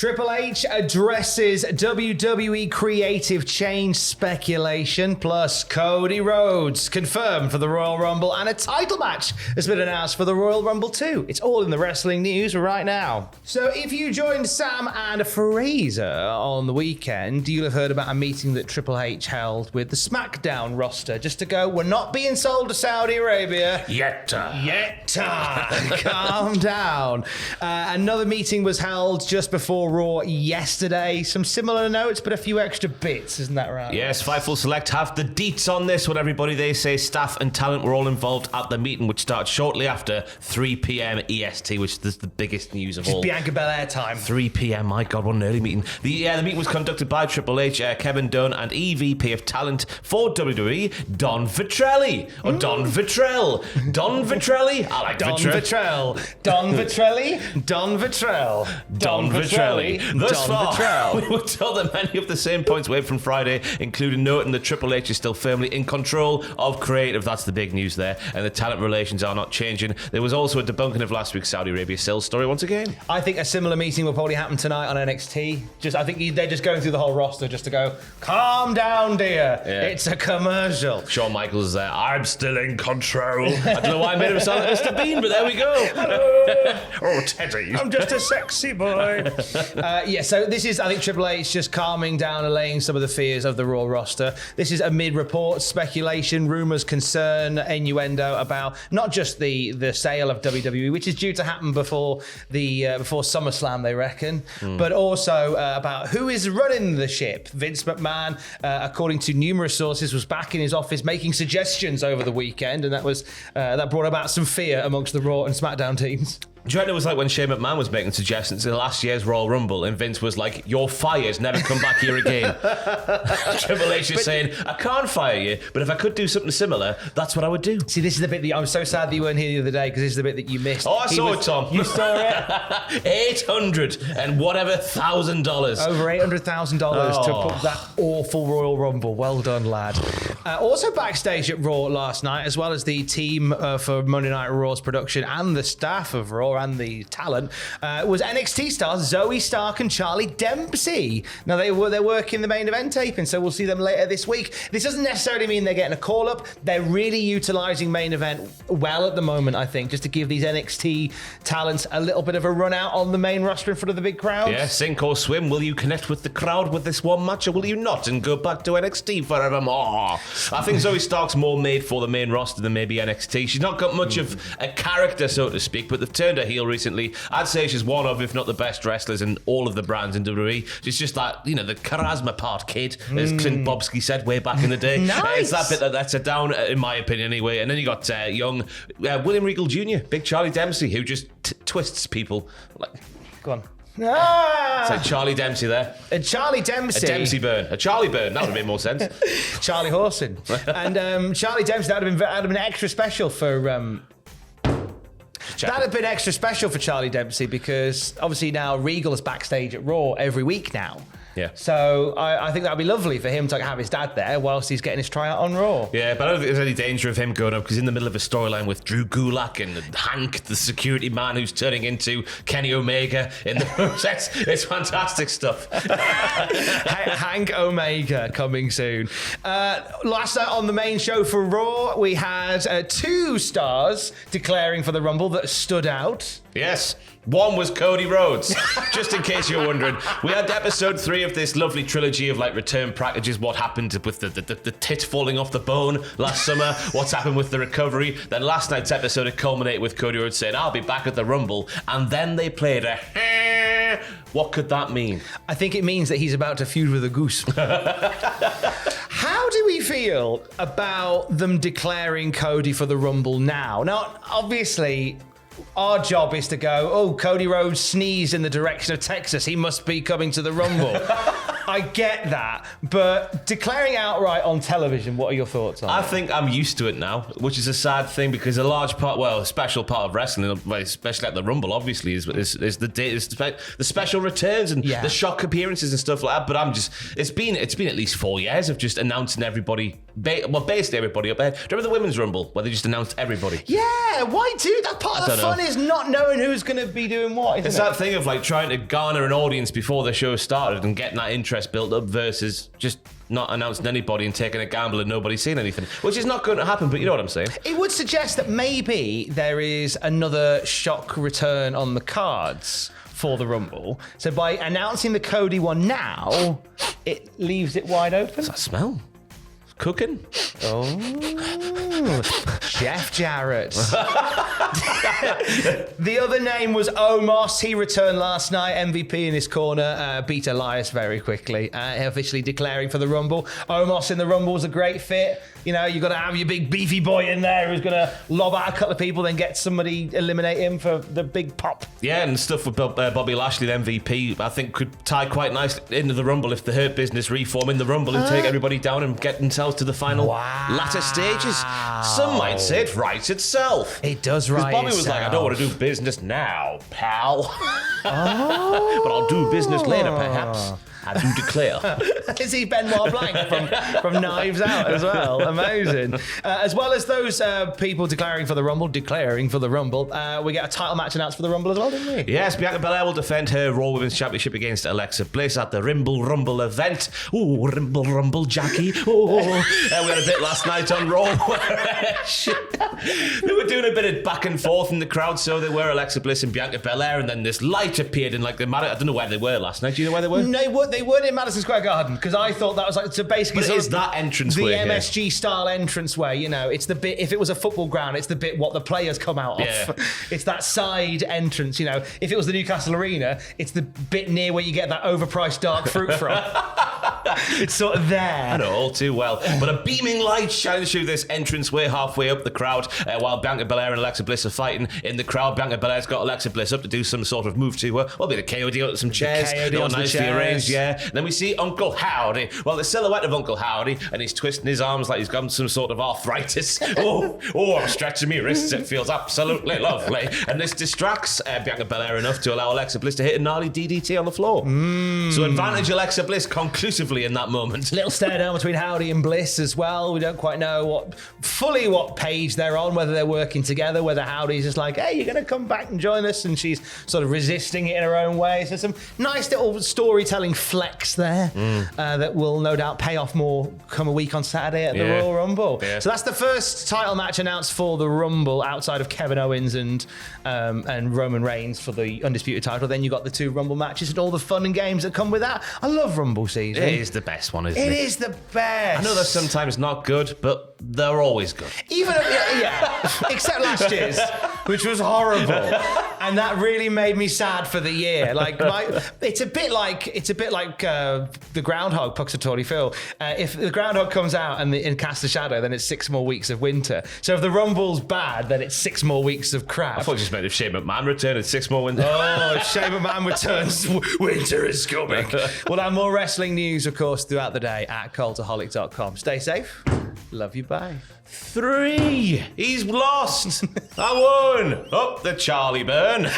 Triple H addresses WWE creative change speculation, plus Cody Rhodes confirmed for the Royal Rumble, and a title match has been announced for the Royal Rumble too. It's all in the wrestling news right now. So if you joined Sam and Fraser on the weekend, you'll have heard about a meeting that Triple H held with the SmackDown roster just to go, we're not being sold to Saudi Arabia. Yet. Calm down. Another meeting was held just before Raw yesterday. Some similar notes, but a few extra bits, isn't that right? Yes, Fightful Select have the deets on this. What everybody they say, staff and talent were all involved at the meeting, which starts shortly after 3 p.m. EST, which is the biggest news of all. Bianca Belair time. 3 p.m. My God, what an early meeting. The meeting was conducted by Triple H, Kevin Dunn, and EVP of Talent for WWE, Don Vitrelli. Or Don Vitrell. Don Vitrelli. I like Don Vitrell. Don Vitrelli. Don Vitrell. Don Vitrelli. Thus far, we were told that many of the same points waived from Friday, including noting that Triple H is still firmly in control of creative. That's the big news there. And the talent relations are not changing. There was also a debunking of last week's Saudi Arabia sales story once again. I think a similar meeting will probably happen tonight on NXT. I think they're just going through the whole roster just to go, calm down, dear. Yeah. It's a commercial. Shawn Michaels is there. I'm still in control. I don't know why I made him sound like Mr. Bean, but there we go. Oh, Teddy. I'm just a sexy boy. So this is, I think, Triple H just calming down, allaying some of the fears of the Raw roster. This is amid reports, speculation, rumours, concern, innuendo about not just the sale of WWE, which is due to happen before SummerSlam, they reckon, but also about who is running the ship. Vince McMahon, according to numerous sources, was back in his office making suggestions over the weekend, and that brought about some fear amongst the Raw and SmackDown teams. Do you reckon it was like when Shane McMahon was making suggestions in last year's Royal Rumble and Vince was like, you're fired, never come back here again. Triple H is saying, I can't fire you, but if I could do something similar, that's what I would do. See, this is the bit that I'm so sad that you weren't here the other day, because this is the bit that you missed. Oh, I saw it, Tom. You saw it? $800 and whatever $1,000. Over $800,000 to put that awful Royal Rumble. Well done, lad. Also backstage at Raw last night, as well as the team for Monday Night Raw's production and the staff of Raw and the talent, was NXT stars Zoe Stark and Charlie Dempsey. Now they're working the main event taping, so we'll see them later this week. This doesn't necessarily mean they're getting a call up. They're really utilising main event well at the moment, I think, just to give these NXT talents a little bit of a run out on the main roster in front of the big crowd. Yeah, sink or swim. Will you connect with the crowd with this one match, or will you not and go back to NXT forevermore? I think Zoe Stark's more made for the main roster than maybe NXT. She's not got much of a character, so to speak, but they've turned her heel recently. I'd say she's one of, if not the best wrestlers in all of the brands in WWE. She's just that, the charisma part kid, as Clint Bobsky said way back in the day. Nice. It's that bit that lets her down, in my opinion, anyway. And then you got young William Regal Jr., big Charlie Dempsey, who just twists people. Go on. It's like Charlie Dempsey there. A Charlie Dempsey. A Dempsey burn. A Charlie burn. That would have made more sense. Charlie Horson. And Charlie Dempsey, that would have been extra special for... That'd have been extra special for Charlie Dempsey, because obviously now Regal is backstage at Raw every week now. Yeah. So I think that'd be lovely for him to have his dad there whilst he's getting his tryout on Raw. Yeah, but I don't think there's any danger of him going up, because in the middle of a storyline with Drew Gulak and Hank, the security man who's turning into Kenny Omega in the process. It's fantastic stuff. Hank Omega coming soon. Last night on the main show for Raw, we had 2 stars declaring for the Rumble that stood out. Yes. One was Cody Rhodes. Just in case you're wondering, we had episode 3 of this lovely trilogy of return packages. What happened with the tit falling off the bone last summer? What's happened with the recovery? Then last night's episode had culminated with Cody Rhodes saying, "I'll be back at the Rumble," and then they played a. What could that mean? I think it means that he's about to feud with a goose. How do we feel about them declaring Cody for the Rumble now? Now, obviously, our job is to go, Cody Rhodes sneezed in the direction of Texas, he must be coming to the Rumble. I get that, but declaring outright on television, what are your thoughts on it? I think I'm used to it now, which is a sad thing, because a special part of wrestling, especially at the Rumble, obviously, is the special returns and the shock appearances and stuff like that. But it's been at least 4 years of just announcing everybody basically everybody up there. Do you remember the Women's Rumble where they just announced everybody? Yeah, why do that? Part of the fun is not knowing who's going to be doing what, isn't It's it? that thing of like trying to garner an audience before the show started and getting that interest built up versus just not announcing anybody and taking a gamble and nobody seeing anything, which is not going to happen, but you know what I'm saying. It would suggest that maybe there is another shock return on the cards for the Rumble. So by announcing the Cody one now, it leaves it wide open. What's that smell? Cooking? Oh, Jeff Jarrett. The other name was Omos. He returned last night, MVP in his corner, beat Elias very quickly, officially declaring for the Rumble. Omos in the Rumble was a great fit. You know, you've got to have your big beefy boy in there who's going to lob out a couple of people, then get somebody, eliminate him for the big pop. Yeah, and stuff with Bobby Lashley, the MVP, I think could tie quite nicely into the Rumble if the Hurt Business reform in the Rumble and take everybody down and get themselves to the final latter stages. Some might say it writes itself. It does write Bobby was itself. like, I don't want to do business now, pal. But I'll do business later, perhaps. I do declare. Is he Benoit Blanc from Knives Out as well? Amazing. As well as those people declaring for the Rumble, we get a title match announced for the Rumble as well, didn't we? Yes, Bianca Belair will defend her Raw Women's Championship against Alexa Bliss at the Rimble Rumble event. Ooh, Rimble Rumble, Jackie. Oh, we had a bit last night on Raw where they were doing a bit of back and forth in the crowd, so they were Alexa Bliss and Bianca Belair, and then this light appeared in like the matter. I don't know where they were last night. Do you know where they were? No, they weren't in Madison Square Garden because I thought that was like, so basically But it's that entrance the way, MSG style entrance way, you know, it's the bit, if it was a football ground, it's the bit what the players come out of. Yeah. It's that side entrance, you know. If it was the Newcastle Arena, it's the bit near where you get that overpriced dark fruit from. It's sort of there. I know all too well. But a beaming light shines through this entranceway halfway up the crowd while Bianca Belair and Alexa Bliss are fighting in the crowd. Bianca Belair's got Alexa Bliss up to do some sort of move to her. Well, a bit of KOD onto some chairs. KOD onto the nicely chairs. arranged, yeah. And then we see Uncle Howdy. Well, the silhouette of Uncle Howdy, and he's twisting his arms like he's got some sort of arthritis. Oh, I'm stretching my wrists. It feels absolutely lovely. And this distracts Bianca Belair enough to allow Alexa Bliss to hit a gnarly DDT on the floor. So advantage Alexa Bliss conclusively in that moment. Little stare down between Howdy and Bliss as well. We don't quite know what page they're on, whether they're working together, whether Howdy's just like, hey, you're going to come back and join us, and she's sort of resisting it in her own way. So some nice little storytelling flex there that will no doubt pay off more come a week on Saturday at the Royal Rumble. Yeah. So that's the first title match announced for the Rumble outside of Kevin Owens and Roman Reigns for the Undisputed title. Then you got the two Rumble matches and all the fun and games that come with that. I love Rumble season. It is the best one, isn't it? It is the best. I know they're sometimes not good, but they're always good. Even except last year's, which was horrible, and that really made me sad for the year. Like it's a bit like the Groundhog, Puxatori Phil. If the Groundhog comes out and casts a shadow, then it's 6 more weeks of winter. So if the Rumble's bad, then it's 6 more weeks of crap. I thought you just meant if Shane McMahon returned, it's 6 more wins. Oh, if Shane McMahon returns, winter is coming. We'll have more wrestling news, of course, throughout the day at cultaholic.com. Stay safe. Love you. Bye. 3. He's lost. I won. Up the Charlie Burn.